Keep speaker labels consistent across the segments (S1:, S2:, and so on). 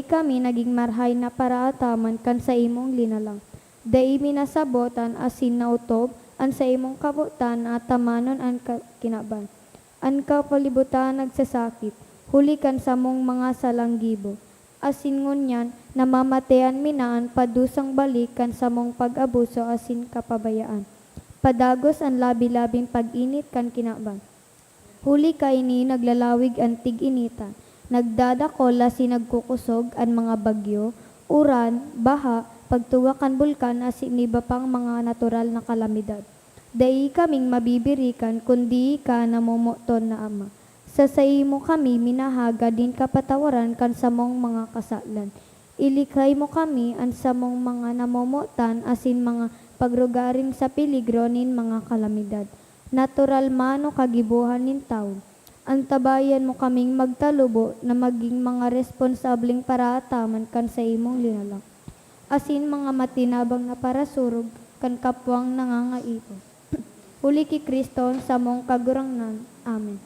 S1: kami naging marhay na paraataman kan sa imong linalang. Dai minasabotan asin nautob an sa imong kabutan at tamanon an kinaban. An kapalibutan nagsasakit, huli kan sa mong mga salanggibo. Asin ngunyan, namamatean minaan padusang balik kan sa mong pag-abuso asin kapabayaan. Padagos ang labi-labing pag-init kan kinaban. Huli ka ini naglalawig ang tig-initan. Nagdadakol asin nagkukusog ang mga bagyo, uran, baha, pagtuwakan bulkan asin iba pang mga natural na kalamidad. Dai kaming mabibirikan kundi ka namumuton na Ama. Sa mo kami minahaga din kapatawaran kan sa mong mga kasalan. Ilikhay mo kami an sa mong mga namumutan asin mga pagrugaring sa peligro nin mga kalamidad. Natural mano kagibuhan nin tao. Antabayan mo kaming magtalubo na maging mga responsableng paraataman kan sa imong linalang. Asin mga matinabang na parasurog kan kapwang nangangaipo. Huli ki Kristo sa mong kagurangnan. Amen.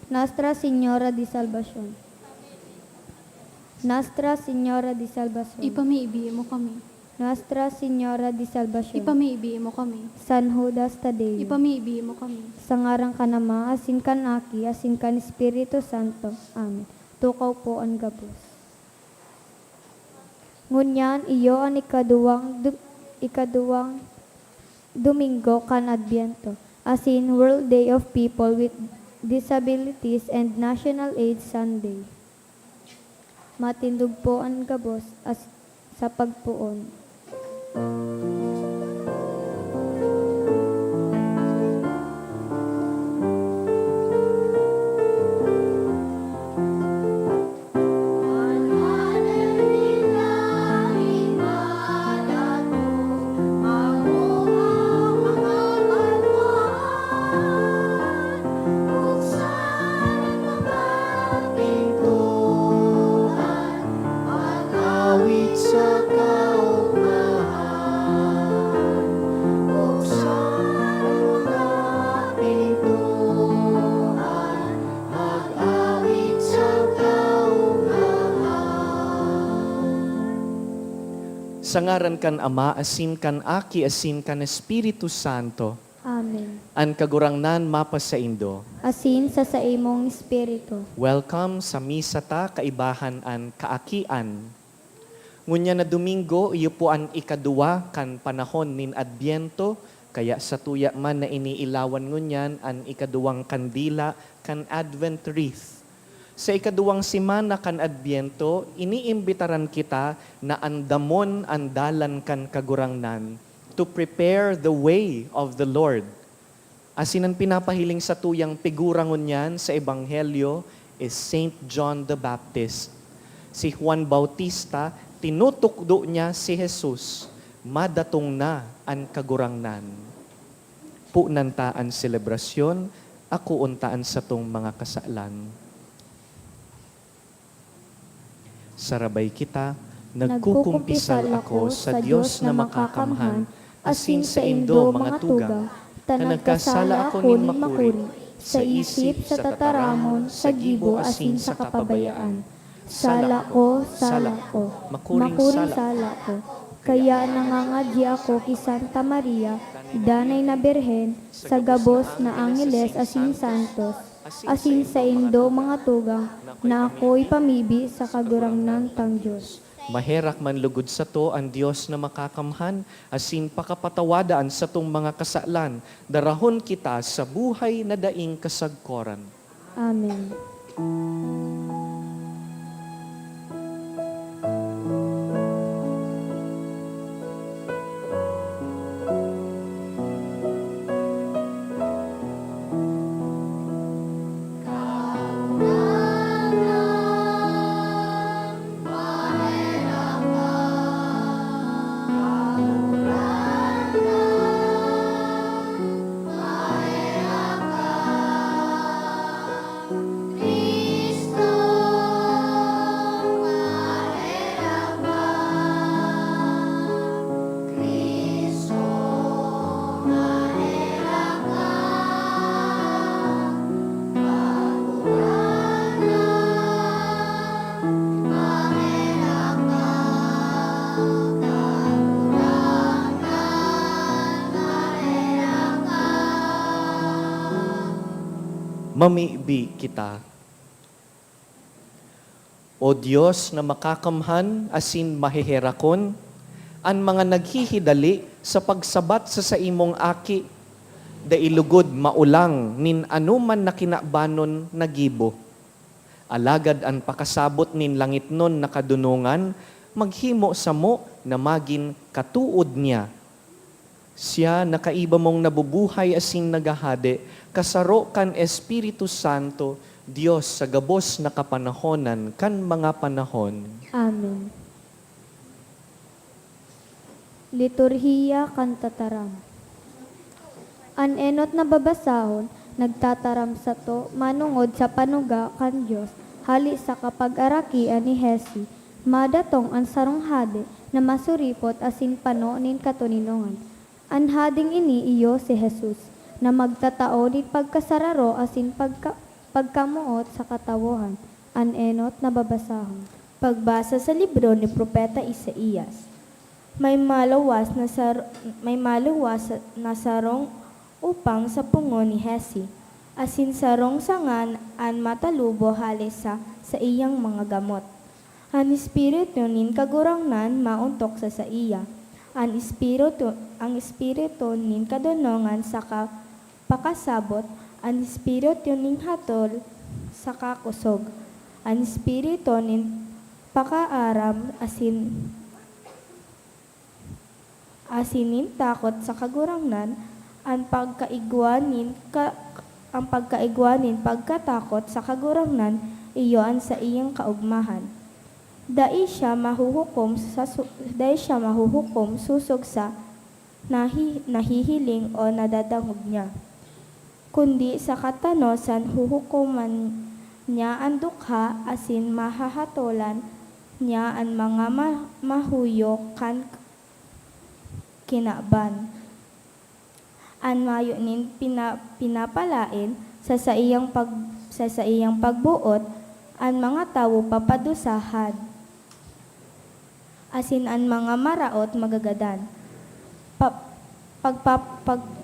S1: Nuestra Señora de Salvación. Nuestra Señora de Salvación.
S2: Ipamiibi mo kami.
S1: Nuestra Señora de Salvación.
S2: Ipamiibi mo kami.
S1: San Judas Tadeo.
S2: Ipamiibi mo kami.
S1: Sa ngarang kanama, asin kan aki, asin kan Espiritu Santo. Amen. Tukaw po ang gabos. Ngunyan, iyo ang ikaduwang Domingo kan Adbiento, asin World Day of People with Disabilities and National AIDS Sunday. Matindog po ang gabos sa pagpuon.
S3: Sa ngaran kan Ama, asin kan Aki, asin kan Espiritu Santo.
S1: Amen.
S3: An kagurangnan mapa sa Indo.
S1: Asin sa imong espiritu.
S3: Welcome sa misa ta kaibahan an kaakian. Ngunya na Domingo, iyo po an ikaduwa kan panahon nin Adbiento, kaya sa tuya man na iniilawan ngunyan an ikaduwang kandila kan Advent wreath. Sa ikaduwang simana kan Adbiento, iniimbitaran kita na andamon andalan kan kagurangnan to prepare the way of the Lord. Asin ang pinapahiling sa tuyang figura ngunyan sa Ebanghelyo is Saint John the Baptist. Si Juan Bautista, tinutukdo niya si Jesus, madatong na ang kagurangnan. Punan ta ang selebrasyon, ako untaan sa tong mga kasalan. Sarabay kita, nagkukumpisal ako sa Diyos na makakamhan, asin sa Indo mga tugang, ta nagkasala ako nin makuri, sa isip, sa tataramon, sa gibo, asin sa kapabayaan. Sala ko, makuring sala ko. Kaya nangangadya ako ki Santa Maria, danay na Birhen, sa gabos na Angeles asin Santos, asin sa Indo mga tugang, na ako'y pamibi sa kagurangnan tang Diyos. Maherak man lugod sa to ang Diyos na makakamhan, asin pakapatawadaan sa tong mga kasalan, darahon kita sa buhay na daing kasagkoran.
S1: Amen.
S4: Cristo
S3: mamibi kita. O Diyos na makakamhan asin mahiherakon, ang mga naghihidali sa pagsabat sa imong aki, da ilugod maulang nin anuman na kinabanon nagibo. Alagad ang pakasabot nin langit nun na kadunungan, maghimo sa mo na magin katuod niya. Siya nakaiba mong nabubuhay asing nagahade, kasaro kan Espiritu Santo, Diyos sa gabos na kapanahonan kan mga panahon.
S1: Amen. Liturhiya kan tataram. An enot na babasahon, nagtataram sa to, manungod sa panuga kan Diyos, hali sa kapag-arakian ni Hesi, madatong ang sarong hade na masuripot asin pano nin katuninongan. An hading ini iyo si Jesus, na magtatao din pagkasararo asin pagkamuot sa katawohan. An enot na babasahon.
S4: Pagbasa sa libro ni Propeta Isaías. May maluwas na sarong upang sa pungo ni Hesi, asin sarong sangan an matalubo halis sa iyang mga gamot. Ang espiritu nin kagurangnan mauntok sa iya. Ang espiritu nin kadunongan sa pakasabot, ang espiritu nin hatol sa kakusog. Ang espiritu nin pakaaram asinin takot sa kagurangnan, ang pagkaigwanin pagkatakot sa kagurangnan, iyon sa iyang kaugmahan. Dai siya mahuhukom susog sa nahihiling o nadadangog niya. Kundi sa katanosan huhukuman niya ang dukha asin mahahatolan niya ang mga mahuyo kan kinaban. An mayo nin pinapalain sa iyang pagbuot ang mga tawo papadusahan. Asin an mga maraot magagadan.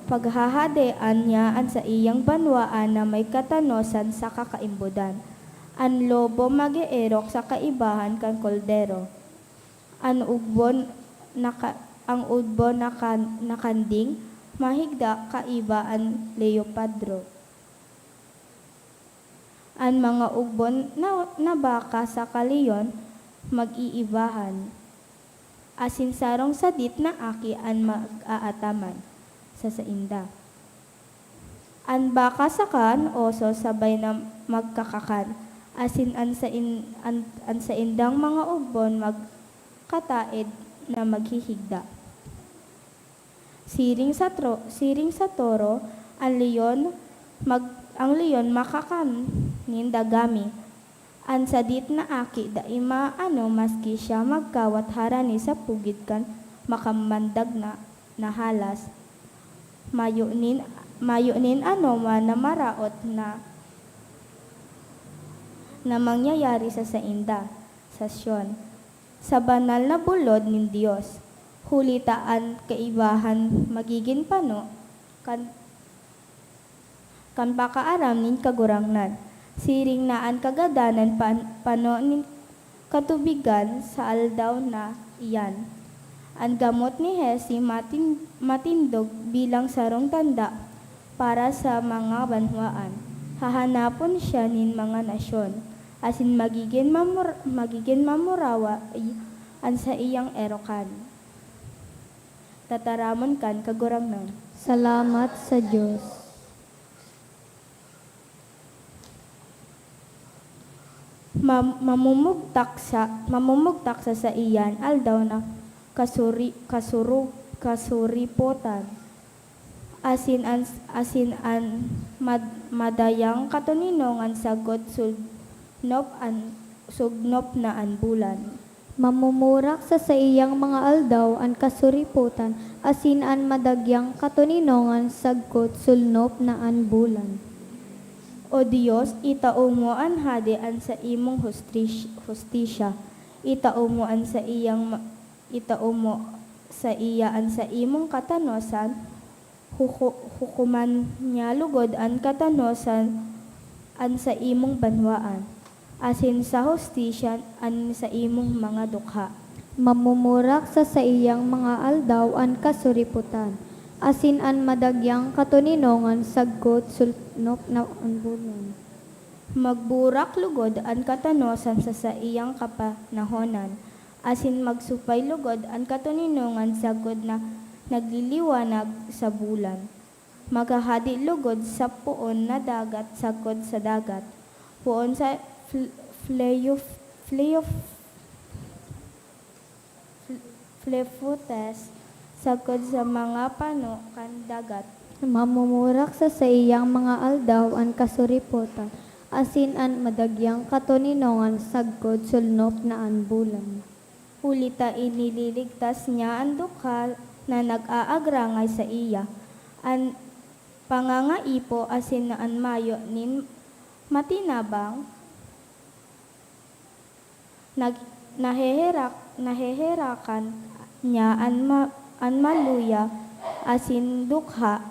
S4: Paghahadean niya an sa iyang banwaan na may katanosan sa kakaimbudan. An lobo mag-eerok sa kaibahan kan koldero. Ang udbo nakanding, mahigda kaiba ang leopadro. Ang mga ugbon na baka sa kaliyon, mag-iibahan. Asin sarong sadit na aki ang mag-aataman sa sainda. Ang baka sakan, oso sabay na magkakakan. Asin ang saindang mga ugbon magkataed na maghihigda. Siring sa toro, ang leon makakan nindagami. Ang sadit na aki daima maski siya magkawat harani sa pugid kan makamandag na halas. Mayunin man na maraot na mangyayari sa sainda, sa Sion. Sa banal na bulod ng Diyos, hulitaan kaibahan magiging pano, kan pakaaram nin kagurangnan. Siring naan kagadanan pano nin katubigan sa aldaw na iyan. Ang gamot ni Hesi matindog bilang sarong tanda para sa mga banwaan. Hahanapon siya nin mga nasyon, asin magiging mamurawa an sa iyang erokan. Tataramon kan kagurangnan.
S1: Salamat sa Diyos.
S4: Mamumugtak sa iyan aldaw na kasuripotan. Asin an madayang katuninongan sagot sugnop na an bulan.
S1: Mamumurak sa iyang mga aldaw ang kasuriputan, asin an madagyang katuninongan sagkot sulnop na an bulan.
S4: O Diyos, itao mo an hade an sa imong hustisya. Itao mo sa iya an sa imong katanosan. Hukuman niya lugod an katanosan an sa imong banwaan, asin sa hostisya an sa imong mga dukha.
S1: Mamumurak sa iyang mga aldaw an kasuriputan, asin an madagyang katuninongan saggot sulnop na anbunon.
S4: Magburak lugod an katanosan sa iyang kapanahonan, asin magsupay lugod ang katuninongan sagod na nagliliwanag sa bulan. Maghahadi lugod sa puon na dagat sagod sa dagat, puon sa Flefotes sagod sa mga pano kan dagat.
S1: Mamumurak sa iyang mga aldaw an kasuriputan, asin an madagyang katuninongan saggot sulnop na anbulan.
S4: Hulita inililigtas niya ang dukha na nag-aagrangay sa iya. An pangangaipo asin na an mayo nin matinabang naheherakan niya an maluya asin dukha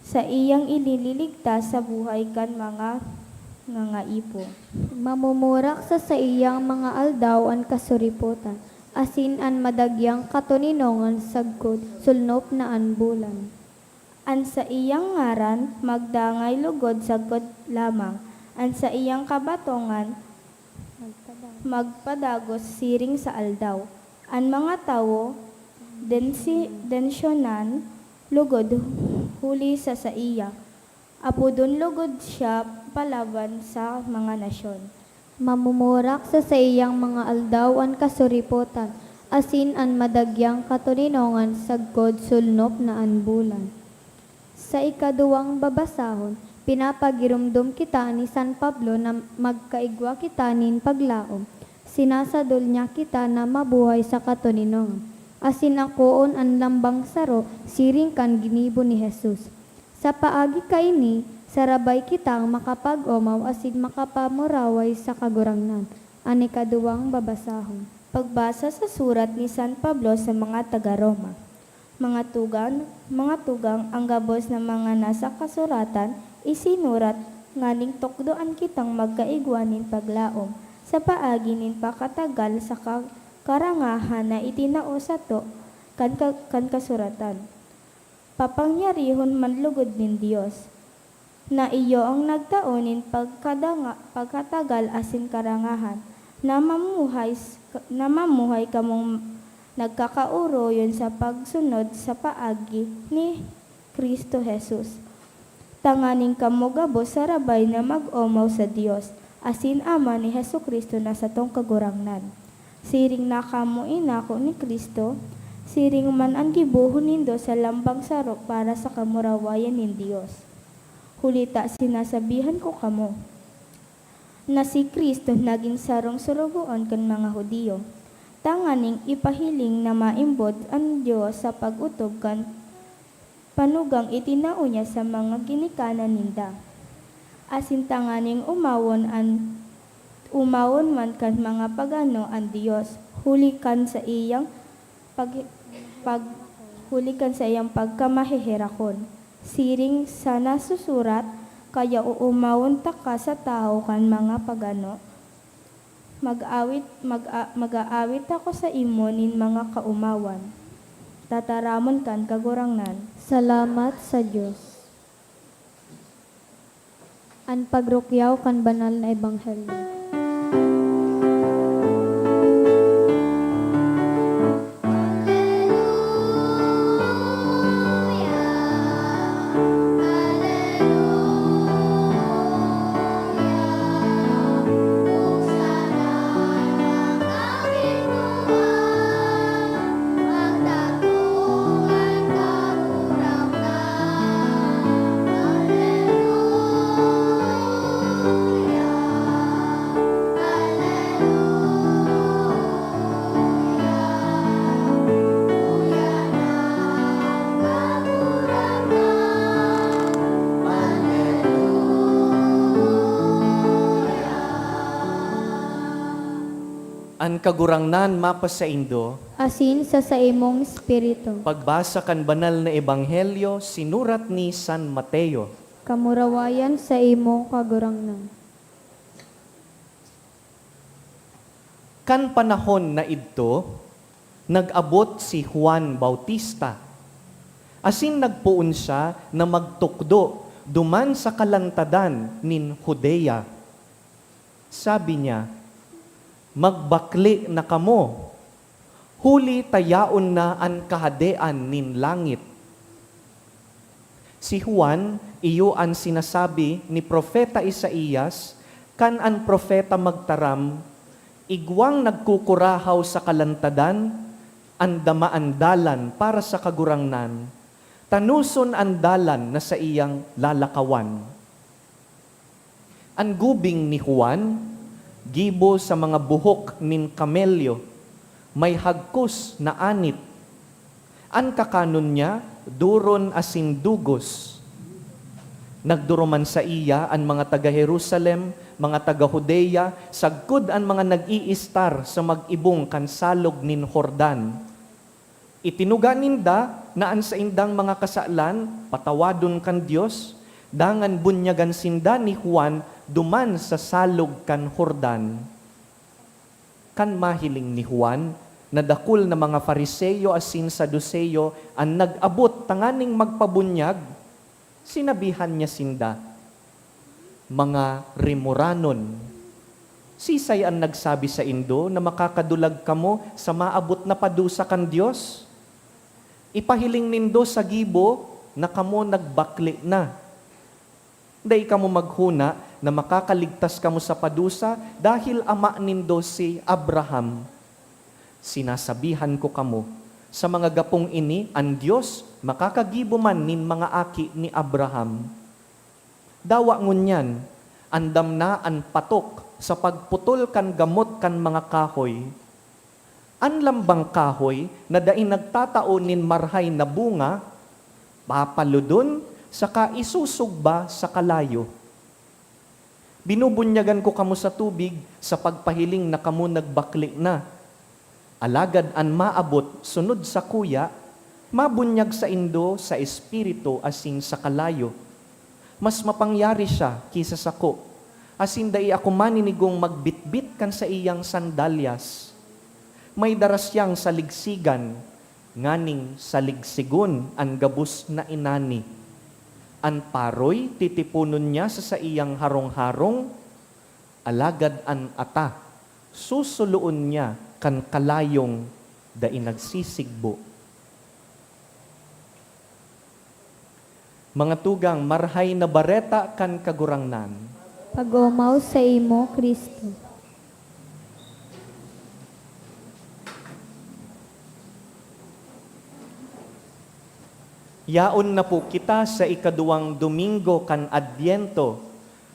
S4: sa iyang inililigtas sa buhay kan mga ngangaipo.
S1: Mamumurak sa iyang mga aldaw an kasuriputan, asin an madagyang katuninongan saggot sulnop na anbulan.
S4: An sa iyang ngaran magdangay lugod sagod lamang, an sa iyang kabatongan magpadagos siring sa aldaw. Ang mga tawo densyonan lugod huli sa iya. Apudon lugod siya palaban sa mga nasyon.
S1: Mamumurak sa iyang mga aldaw an kasuriputan, asin an madagyang katuninongan saggot sulnop na anbulan. Sa ikaduwang babasahon, pinapagirumdum kita ni San Pablo na magkaigwa kita nin paglaom. Sinasadol niya kita na mabuhay sa katuninongan. Asin akoon ang lambang saro, siring kan ginibo ni Jesus. Sa paagi kaini, sarabay kitang makapag-omaw asin makapamuraway sa kagurangnan. Ang ikaduwang babasahon.
S4: Pagbasa sa surat ni San Pablo sa mga taga-Roma. Mga tugang ang gabos na mga nasa kasuratan, isinurat nganing tukdoan kitang magkaigwanin paglaom sa paagi nin pakatagal sa karangahan na itinao sa to kan kasuratan. Papangyarihon manlugod nin Dios na iyo ang nagtaonin pagkatagal asin karangahan na mamuhay kamong nagkakauro yun sa pagsunod sa paagi ni Kristo Jesus. Tanganing kamo gabos sarabay na mag-omaw sa Dios, asin Ama ni Hesu Kristo na sa tong kagurangnan. Siring na kamo inako ni Kristo, siring man ang gibuhon nindo sa lambang saro para sa kamurawayan ni Dios. Hulita sinasabihan ko kamo, na si Kristo naging sarong surugoon kan mga Hudiyo. Tanganing ipahiling na maimbod ang Diyos sa pag-utob kan panugang itinao niya sa mga ginikanan ninda. Asin tanganing umawon man kan mga pagano ang Diyos, hulikan sa iyang pagkamahihirakon. Siring sa nasusurat, kaya uumawon ta ka sa tao kan mga pagano, mag-aawit ako sa imo nin mga kaumawan. Tataramon kan kagurangnan.
S1: Salamat sa Diyos. An pagrukyaw kan banal na ebanghelyo.
S3: An kagurangnan mapasaindo,
S1: Asin sa imong espiritu.
S3: pagbasa kan banal na ebanghelyo sinurat ni San Mateo.
S1: kamurawayan sa imong kagurangnan.
S3: Kan panahon na idto, nag-abot si Juan Bautista. Asin nagpuon siya na magtukdo duman sa kalantadan nin Judea. Sabi niya, magbakli na kamo, huli tayaon na an kahadean nin langit. Si Juan, iyo ang sinasabi ni Propeta Isaías, kan an propeta magtaram, igwang nagkukurahaw sa kalantadan, ang damaandalan para sa kagurangnan, tanuson ang dalan na sa iyang lalakawan. Ang gubing ni Juan, gibo sa mga buhok nin kamelyo, may hagkos na anit. Ang kakanon niya, duron asin dugos. Nagduruman sa iya ang mga taga-Jerusalem, mga taga-Judea, sagkod ang mga nag-iistar sa mag-ibong kansalog nin Jordan. Itinuga ninda na an sa indang mga kasalan, patawadon kan Dios, dangan bunyagan sinda ni Juan duman sa salog kan Jordan. Kan mahiling ni Juan, nadakul na mga Fariseyo asin Saduseyo ang nag-abot tanganing magpabunyag, sinabihan niya sinda, mga rimuranon, sisay ang nagsabi sa indo na makakadulag kamo sa maabot na padusa kan Dios? Ipahiling nindo sa gibo na kamo nagbakli na. Day kamo maghuna na makakaligtas kamo sa padusa dahil ama nindo si Abraham. Sinasabihan ko kamo, sa mga gapong ini, ang Diyos makakagibo man nin mga aki ni Abraham. Dawa ngunyan, andam na an patok sa pagputol kan gamot kan mga kahoy. An lambang kahoy na daing nagtatao nin marhay na bunga, papaludon, saka isusugba sa kalayo. Binubunyagan ko kamo sa tubig sa pagpahiling na kamo nagbakli na. Alagad an maabot sunod sa kuya, mabunyag sa indo sa espiritu asin sa kalayo. Mas mapangyari siya kisa sa ko, asin dai ako maninigong magbitbit kan sa iyang sandalyas. May darasyang saligsigan, nganing saligsigon ang gabus na inani. An paroy titipunon niya sa iyang harong-harong, alagad an ata, susuluon niya kan kalayong dai nagsisigbo. Mga tugang, marhay na bareta kan kagurangnan.
S1: Pag-umaw sa imo, Kristo.
S3: Yaon na po kita sa ikaduwang Domingo kan Adbyento.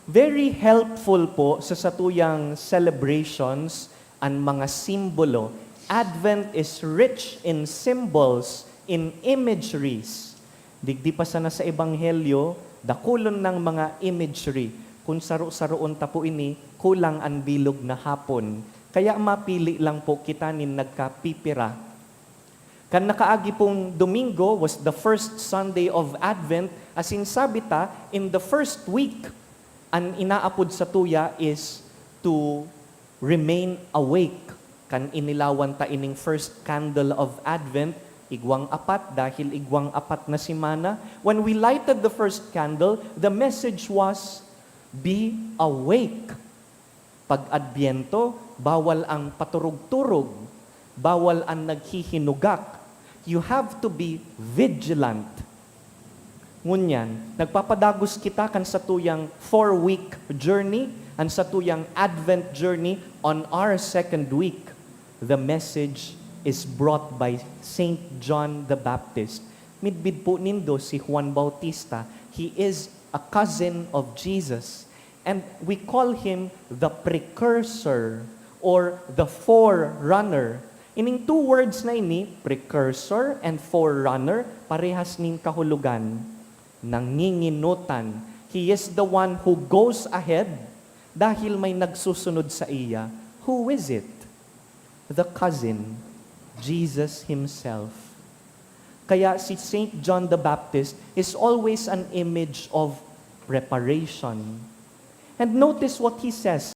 S3: Very helpful po sa satuyang celebrations ang mga simbolo. Advent is rich in symbols, in imageries. Digdi pa sana sa Ebanghelyo, dakulon ng mga imagery. Kung saro-saroon tapo ini, kulang ang bilog na hapon. Kaya mapili lang po kita nin nagkapipira. Kan nakaagi pong Domingo was the first Sunday of Advent, as in sabita, in the first week, ang inaapod sa tuya is to remain awake. Kan inilawan ta ining first candle of Advent, igwang apat, dahil igwang apat na simana. When we lighted the first candle, the message was, be awake. Pag Adbyento, bawal ang paturog-turog, bawal ang naghihinugak. You have to be vigilant. Ngunyan, nagpapadagos kita kan sa tuyang 4-week journey, and sa tuyang Advent journey on our second week. The message is brought by Saint John the Baptist. Midbid po nindo si Juan Bautista. He is a cousin of Jesus. And we call him the precursor or the forerunner. Ining two words na ini, precursor and forerunner, parehas nin kahulugan. Nanginginutan. He is the one who goes ahead dahil may nagsusunod sa iya. Who is it? The cousin, Jesus himself. Kaya si Saint John the Baptist is always an image of reparation. And notice what he says,